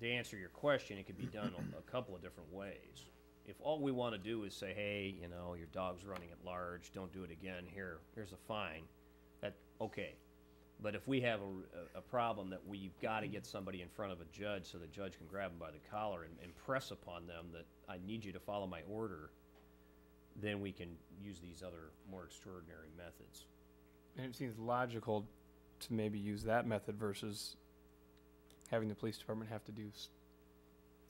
to answer your question, it could be done a couple of different ways. If all we want to do is say, hey, you know, your dog's running at large, don't do it again, here's a fine, that, okay. But if we have a problem that we've got to get somebody in front of a judge so the judge can grab them by the collar and press upon them that I need you to follow my order, then we can use these other more extraordinary methods. And it seems logical to maybe use that method versus having the police department have to do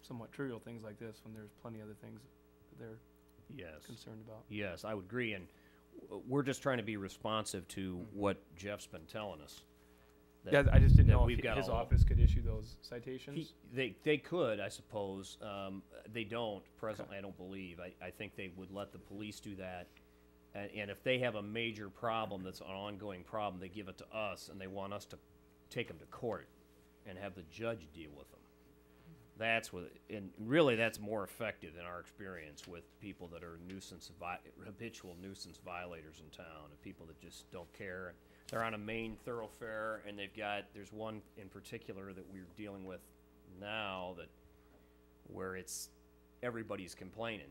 somewhat trivial things like this when there's plenty of other things that they're concerned about. Yes, I would agree, and we're just trying to be responsive to what Jeff's been telling us. Yeah, I just didn't that know we've if got his all- office could issue those citations. They could, I suppose. They don't presently, I don't believe. I think they would let the police do that. And if they have a major problem that's an ongoing problem, they give it to us, and they want us to take them to court and have the judge deal with them. That's what, and really that's more effective in our experience with people that are habitual nuisance violators in town, and people that just don't care. They're on a main thoroughfare, and there's one in particular that we're dealing with now where everybody's complaining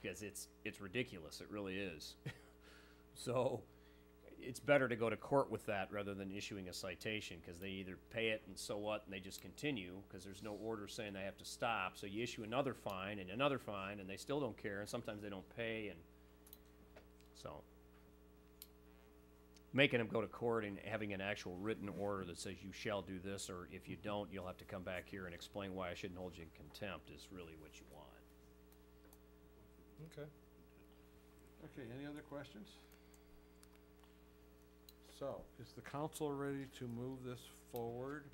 because it's ridiculous. It really is. So it's better to go to court with that rather than issuing a citation, because they either pay it and so what, and they just continue because there's no order saying they have to stop. So you issue another fine, and they still don't care, and sometimes they don't pay, and so making them go to court and having an actual written order that says you shall do this, or if you don't, you'll have to come back here and explain why I shouldn't hold you in contempt, is really what you want. Okay. Okay, any other questions? So, is the council ready to move this forward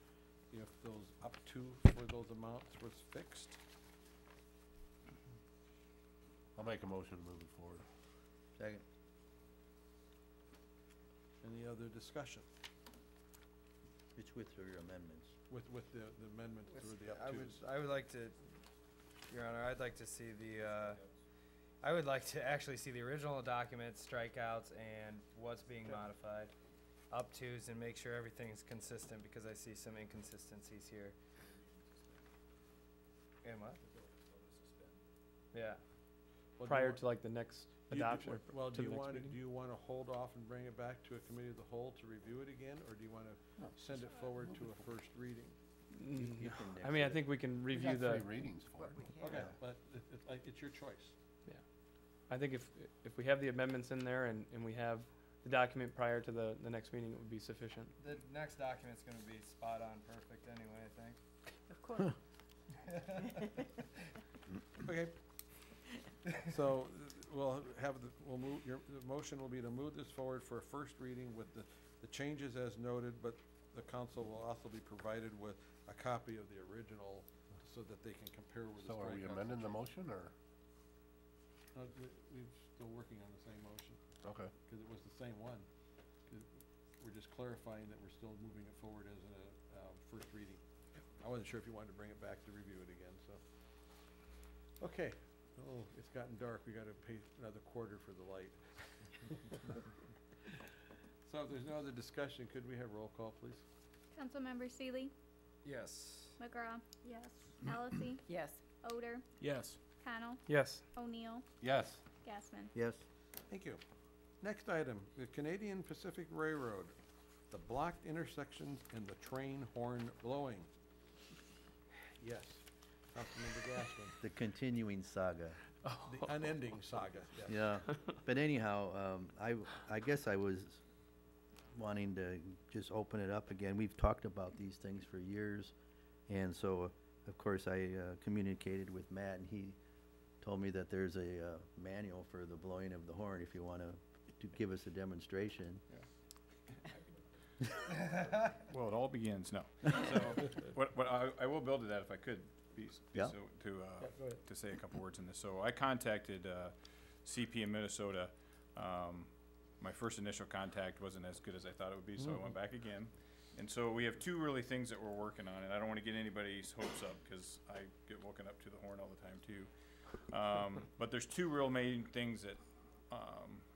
if those up to for those amounts was fixed? I'll make a motion to move it forward. Second. Any other discussion It's with your amendments. with the amendment through the up tos? I would like to, Your Honor, I'd like to see I would like to actually see the original document, strikeouts, and what's being modified, up tos, and make sure everything's consistent, because I see some inconsistencies here. And what? Yeah. Well, do you Prior want- to like the next do you- adoption. Well, to do the you next want to, meeting? do you want to hold off and bring it back to a committee of the whole to review it again, or do you want to send it forward to a first reading? You can I mean, I think we can We review got the. 3 readings for it. Okay, but it's your choice. I think if we have the amendments in there and we have the document prior to the next meeting, it would be sufficient. The next document's gonna be spot on perfect anyway, I think. Of course. Okay. So, we'll move, the motion will be to move this forward for a first reading with the changes as noted, but the council will also be provided with a copy of the original so that they can compare with the So are we strikeouts. amending the motion, or? We're still working on the same motion, Okay. because it was the same one. 'Cause we're just clarifying that we're still moving it forward as a first reading. I wasn't sure if you wanted to bring it back to review it again, so. Okay, oh, it's gotten dark, we gotta pay another quarter for the light. So if there's no other discussion, could we have roll call, please? Councilmember Seeley, Yes. McGraw. Yes. Allison, Yes. Odor, Yes. Connell, Yes. O'Neill, Yes. Gasman. Yes. Thank you. Next item, the Canadian Pacific Railroad, the blocked intersections and the train horn blowing. Yes, Councilmember Gasman, The continuing saga. the unending saga, yes. Yeah, but anyhow, I guess I was wanting to just open it up again. We've talked about these things for years, and so, of course, I communicated with Matt, and he told me that there's a manual for the blowing of the horn if you want to give us a demonstration. Well, it all begins, no. So, what I will build to that if I could, Yeah. go ahead. to say a couple words in this. So I contacted CP in Minnesota. My first initial contact wasn't as good as I thought it would be, so I went back again. And so we have two really things that we're working on, and I don't want to get anybody's hopes up because I get woken up to the horn all the time too. But there's two real main things that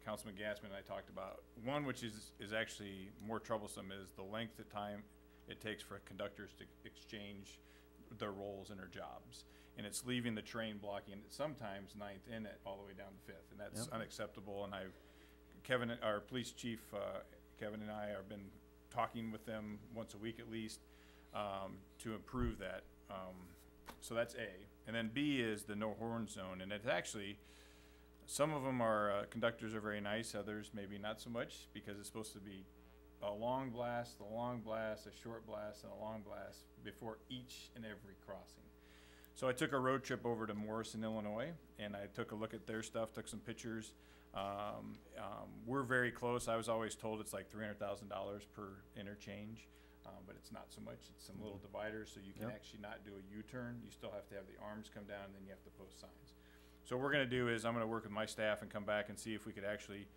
Councilman Gasman and I talked about. One, which is actually more troublesome, is the length of time it takes for conductors to exchange their roles in their jobs. And it's leaving the train blocking it sometimes ninth in it all the way down to fifth, and that's Yep. unacceptable. And Kevin, our police chief, Kevin and I have been talking with them once a week at least to improve that. So that's A. And then B is the no horn zone, and it's actually, some of them are, conductors are very nice, others maybe not so much, because it's supposed to be a long blast, a long blast, a short blast, and a long blast before each and every crossing. So I took a road trip over to Morrison, Illinois, and I took a look at their stuff, took some pictures. We're very close. I was always told it's like $300,000 per interchange, but it's not so much. It's some little dividers, so you can Yep. actually not do a U-turn. You still have to have the arms come down, and then you have to post signs. So what we're gonna do is I'm gonna work with my staff and come back and see if we could actually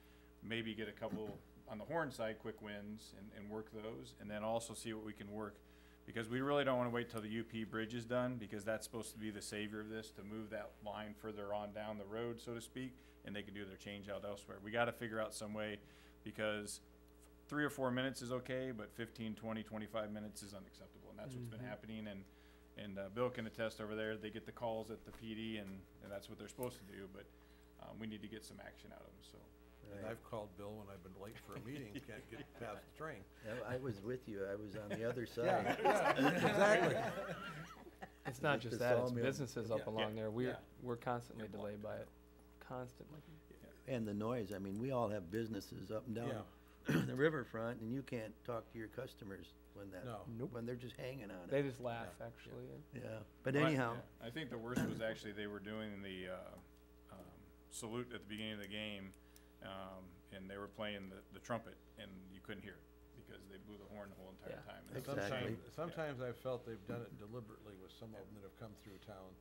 maybe get a couple on the horn side, quick wins, and work those, and then also see what we can work, because we really don't wanna wait till the UP bridge is done, because that's supposed to be the savior of this, to move that line further on down the road, so to speak, and they can do their change out elsewhere. We gotta figure out some way, because 3 or 4 minutes is okay, but 15, 20, 25 minutes is unacceptable, and that's what's been happening, and Bill can attest over there, they get the calls at the PD, and that's what they're supposed to do, but we need to get some action out of them, so. And I've called Bill when I've been late for a meeting, can't get past the train. I was with you, I was on the other side. Exactly. It's not Just just the that, it's sawmill. businesses up Yeah. along there. We're Yeah. constantly delayed by it, constantly. And the noise, I mean, we all have businesses up and down Yeah. the riverfront, and you can't talk to your customers when No. when they're just hanging on They it. just laugh, actually. Yeah, but Well, anyhow, yeah, I think the worst was actually they were doing the salute at the beginning of the game, and they were playing the trumpet, and you couldn't hear it because they blew the horn the whole entire Yeah. time. And Exactly. Sometimes I've felt they've done it deliberately with some of them that have come through town,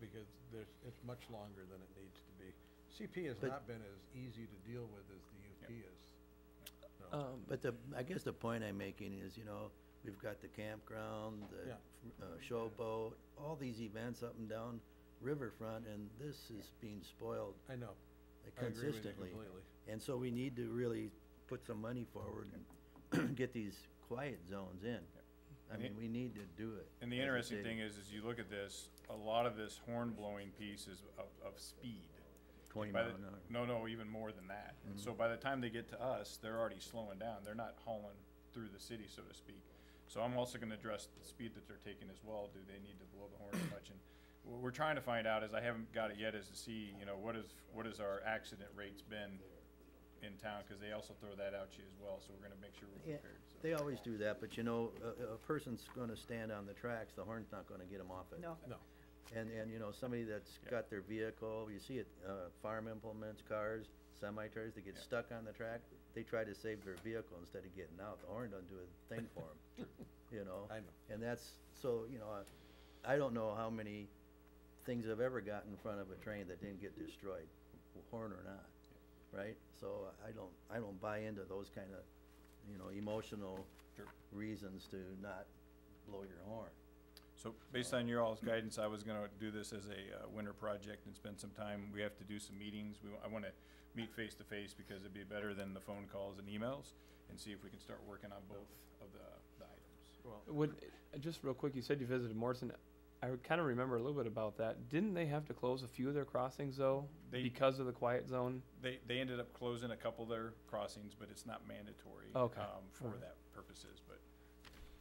because it's much longer than it needs to be. CP has But- not been as easy to deal with as the UP is. So, but I guess the point I'm making is, we've got the campground, the Yeah. showboat, all these events up and down riverfront, and this is being spoiled I know, I agree with you consistently. completely. And so we need to really put some money forward and get these quiet zones in. I And mean, we need to do it. And the as a interesting city. thing is you look at this, a lot of this horn blowing piece is of speed. 20 By mile the- an hour. No, even more than that. And so by the time they get to us, they're already slowing down. They're not hauling through the city, so to speak. So I'm also gonna address the speed that they're taking as well. Do they need to blow the horn as much? And what we're trying to find out is, I haven't got it yet, is to see, what is our accident rates been in town? Cause they also throw that out to you as well, so we're gonna make sure we're Yeah, prepared, so. they always do that, but a person's gonna stand on the tracks, the horn's not gonna get them off it. No. No, And somebody that's Yeah. got their vehicle, you see it, farm implements, cars, semi-trailers, they get Yeah. stuck on the track, they try to save their vehicle instead of getting out. The horn doesn't do a thing for them, I know. And that's, so, I don't know how many things I've ever got in front of a train that didn't get destroyed, horn or not, right? So I don't buy into those kind of, emotional Sure. reasons to not blow your horn. So based on your all's guidance, I was gonna do this as a winter project and spend some time. We have to do some meetings. I wanna meet face to face because it'd be better than the phone calls and emails, and see if we can start working on both of the items. Well, Just real quick, you said you visited Morrison. I would kind of remember a little bit about that. Didn't they have to close a few of their crossings though, They- because of the quiet zone? They ended up closing a couple of their crossings, but it's not mandatory. Okay. For Alright. that purposes, but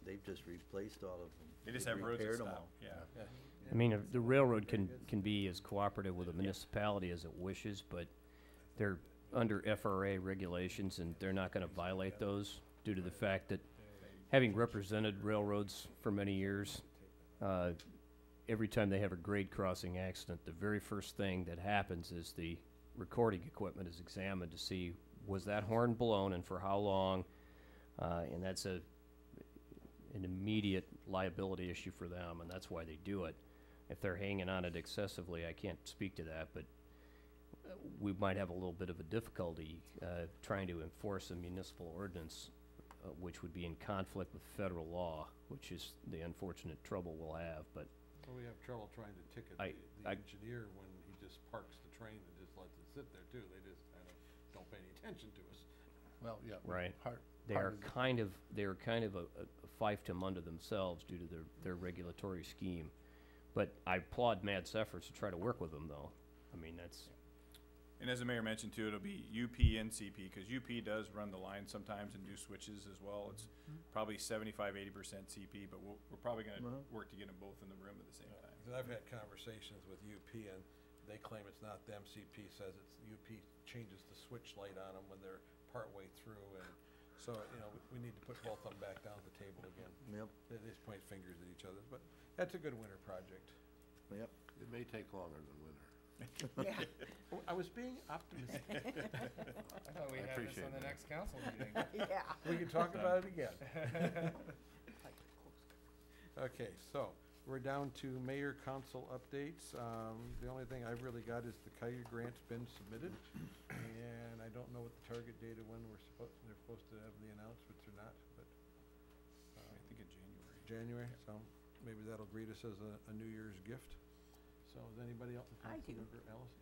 They've just replaced all of them. they just have roads and Repaired 'em stuff, all. yeah. I mean, the railroad can be as cooperative with a municipality as it wishes, but they're under FRA regulations, and they're not gonna violate those due to the fact that, having represented railroads for many years, every time they have a grade crossing accident, the very first thing that happens is the recording equipment is examined to see, was that horn blown and for how long? And that's an immediate liability issue for them, and that's why they do it. If they're hanging on it excessively, I can't speak to that, but we might have a little bit of a difficulty trying to enforce a municipal ordinance, which would be in conflict with federal law, which is the unfortunate trouble we'll have, but Well, we have trouble trying to ticket I- the I- engineer when he just parks the train and just lets it sit there too. They just kind of don't pay any attention to us. Well, yeah. Right. Part- they part are of the- kind of a fiefdom unto themselves due to their regulatory scheme. But I applaud Matt's efforts to try to work with them, though. I mean, that's, And as the mayor mentioned too, it'll be UP and CP, because UP does run the line sometimes and do switches as well. It's probably 75–80% CP, but we're probably gonna work to get them both in the room at the same time. 'Cause I've had conversations with UP and they claim it's not them. CP says it's UP changes the switch light on them when they're partway through, and so, you know, we need to put both of them back down at the table again. Yep, They just point fingers at each other, but that's a good winter project. yep. It may take longer than winter. Yeah. I was being optimistic. I thought we I had this appreciate on the that. next council meeting. Yeah. We can talk about it again. Okay, so we're down to mayor council updates. The only thing I've really got is the Kaiser grant's been submitted, and I don't know what the target date of when they're supposed to have the announcements or not, but I think in January. January, so maybe that'll greet us as a New Year's gift. So is anybody else? I do. Alice?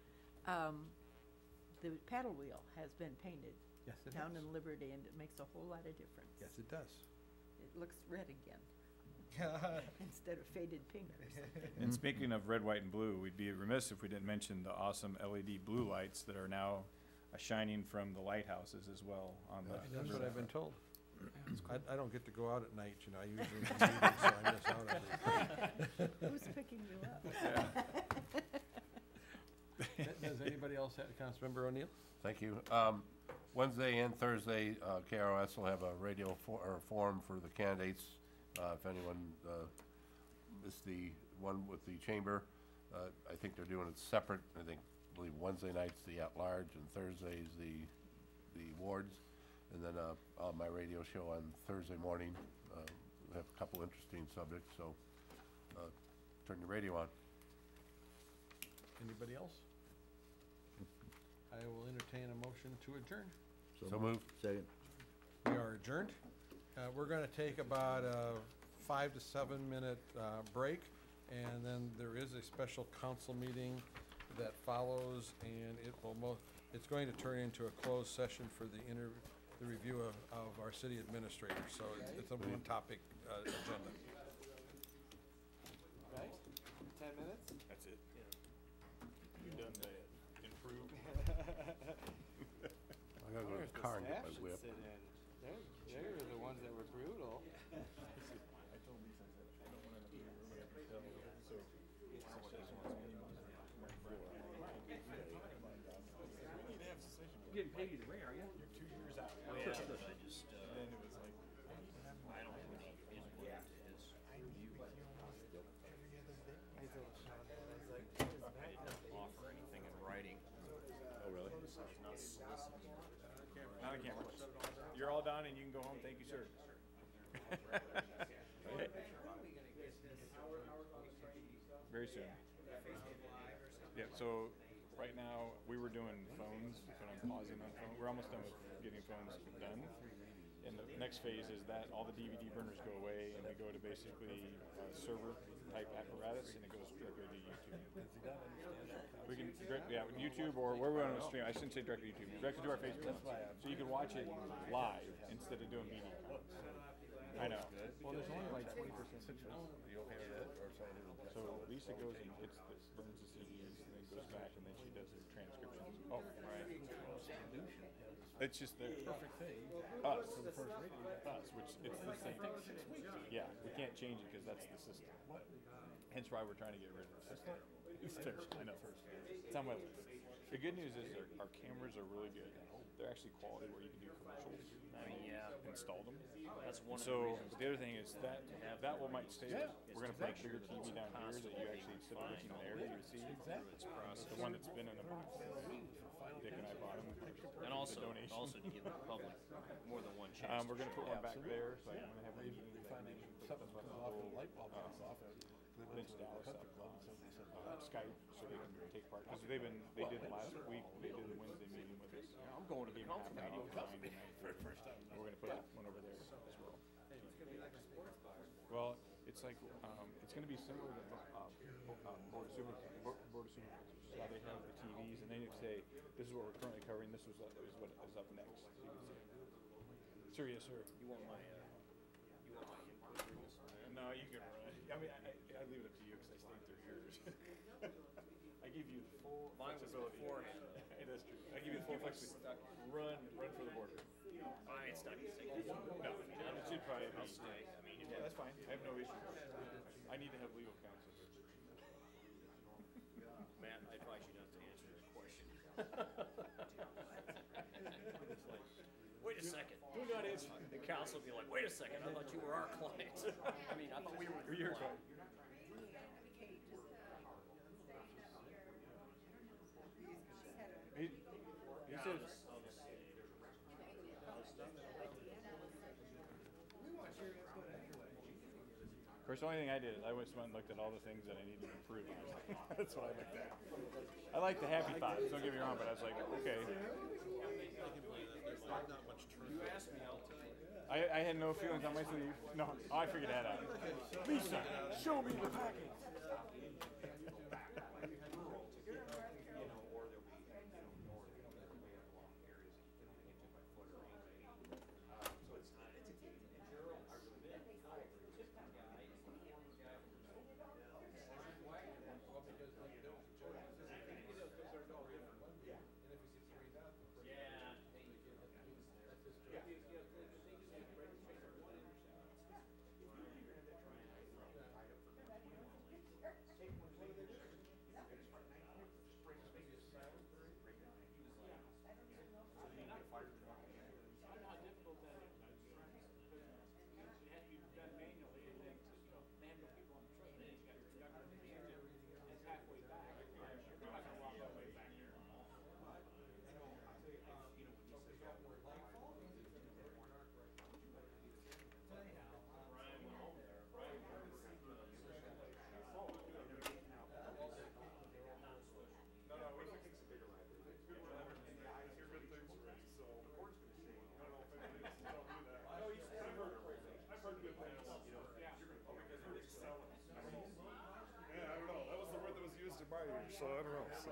The paddle wheel has been painted Yes, it down has. in Liberty, and it makes a whole lot of difference. Yes, it does. It looks red again, instead of faded pink or something. And speaking of red, white, and blue, we'd be remiss if we didn't mention the awesome LED blue lights that are now shining from the lighthouses as well on the. That's what I've been told. I don't get to go out at night, you know, I usually in meetings, so I miss out on it. Who's picking you up? Does anybody else have, Councilmember O'Neill? Thank you. Wednesday and Thursday, KROS will have a radio forum for the candidates. If anyone missed the one with the chamber, I think they're doing it separate. I believe Wednesday night's the at-large and Thursday's the wards. And then on my radio show on Thursday morning, we have a couple interesting subjects, so turn your radio on. Anybody else? I will entertain a motion to adjourn. So moved. Second. We are adjourned. We're gonna take about a 5 to 7 minute break, and then there is a special council meeting that follows, and it's going to turn into a closed session for the review of our city administrator, so it's a one topic agenda. Right? 10 minutes? That's it. You've done the improved. I gotta go to the car and get my whip. They're the ones that were brutal. You're getting paid either way, are you? You're 2 years out. Oh, yeah, I just, And it was like, I don't have any input into his review. I didn't offer anything in writing. oh, really? So I was not soliciting. Now the camera. You're all done and you can go home. Thank you, sir. Very soon. Yeah, so right now, we were doing phones, but I'm pausing on phone. We're almost done with getting phones done. And the next phase is that all the DVD burners go away and we go to basically server type apparatus and it goes directly to YouTube. We can directly, yeah, YouTube or where we want to stream. I shouldn't say directly to YouTube, directly to our Facebook. So you can watch it live instead of doing media. I know. Well, there's only like 20% success. Are you okay with that? So Lisa goes and gets this, learns the CDs, and then goes back, and then she does her transcriptions. Oh, right. It's just the perfect thing. Us, which it's the same. Yeah, we can't change it because that's the system. Hence why we're trying to get rid of the system. It's terrible. I know. It's on my list. The good news is our cameras are really good. They're actually quality where you can do commercials. Install them. That's one of the So reasons the other thing is that will might stay. Yeah. We're gonna put a bigger TV down here that you actually instead of looking there, you would see. The one that's been in the box. Dick and I bought them. And also, donation. also to give the public more than one chance. We're gonna put one back Absolutely. there, so I'm gonna have If you find something comes off and the light bulb goes off, Lynch Dallas up Skype, so they can take part, because they did last week, they did the Wednesday meeting with us. I'm going to the council meeting. We're gonna put one over there as well. Well, it's like, it's gonna be similar to, Board of Supervisors, how they have the TVs, and then you say, this is what we're currently covering, this is what is up next. So you can say, sir, yes, sir. You want my input in this? No, you can run. I mean, I leave it up to you because I stayed through yours. I give you full Mine was flexibility. beforehand. That's true. I give you full flexibility. Run for the border. I ain't stuck in six. No, it should probably be. I'll stay. I mean, Yeah, that's fine. I have no issue. I need to have legal counsel. Matt, I advise you not to answer this question. Wait a second. Do not answer. The council will be like, wait a second, I thought you were our client. I mean, I thought we were your client. He says. Of course, the only thing I did is I went and looked at all the things that I needed to improve on. That's what I looked at. I like the happy thoughts, don't get me wrong, but I was like, okay. You asked me, I'll tell you. I had no feelings on my sleeve. No, I figured that out. Lisa, show me the package. So I don't know, so.